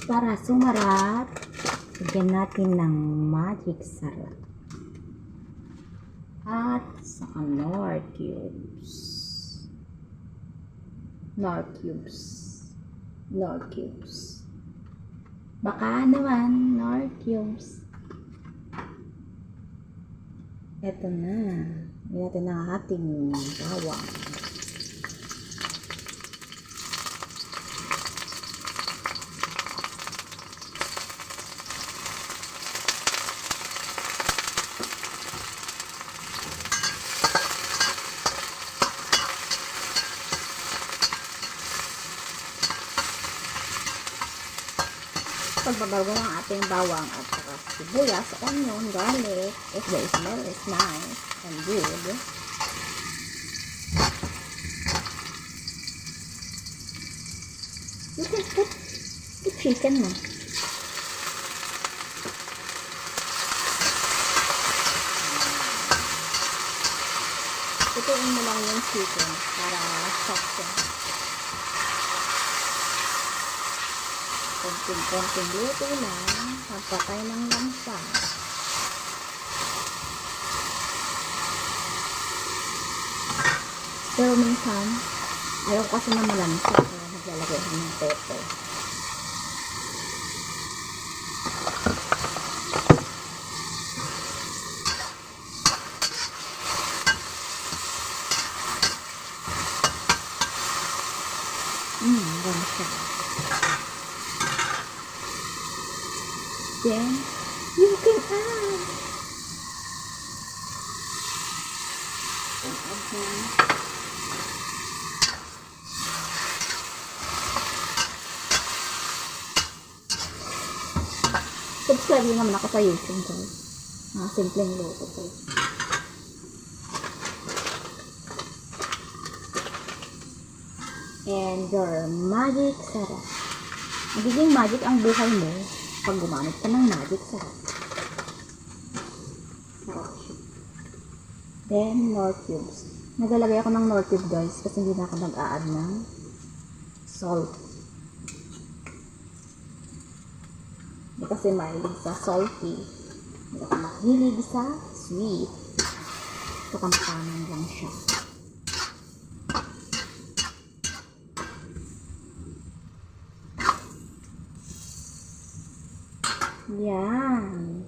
Para sumarap, lagyan natin ng magic sarap. At saka Knorr cubes. Knorr cubes. Knorr cubes. Baka naman, Knorr cubes. Ito na. Lagyan natin ang ating bawang. Pagbabago ng ating bawang at saka sibuyas, onion, garlic, if the smell is nice and good. You can put the chicken na. Tutuin mo lang yung chicken para soft yan. Konting-konting luto lang, pagpatay ng lansa. Pero minsan, ayaw kasi na malansa, kaya naglalagay ako ng pepe. Lansa. Then, you can add. Subscribe nyo naman ako sa YouTube, guys. Simpleng luto ko. And your magic sarap. Magiging magic ang buhay mo pag gumamit ka ng magic sarap. Then, Knorr cubes. Naglalagay ako ng Knorr cube, guys, kasi hindi na ako nag-a-add ng salt. Hindi kasi mahilig sa salty. Hindi ako mahilig sa sweet. Ito kampanan lang siya. Yan.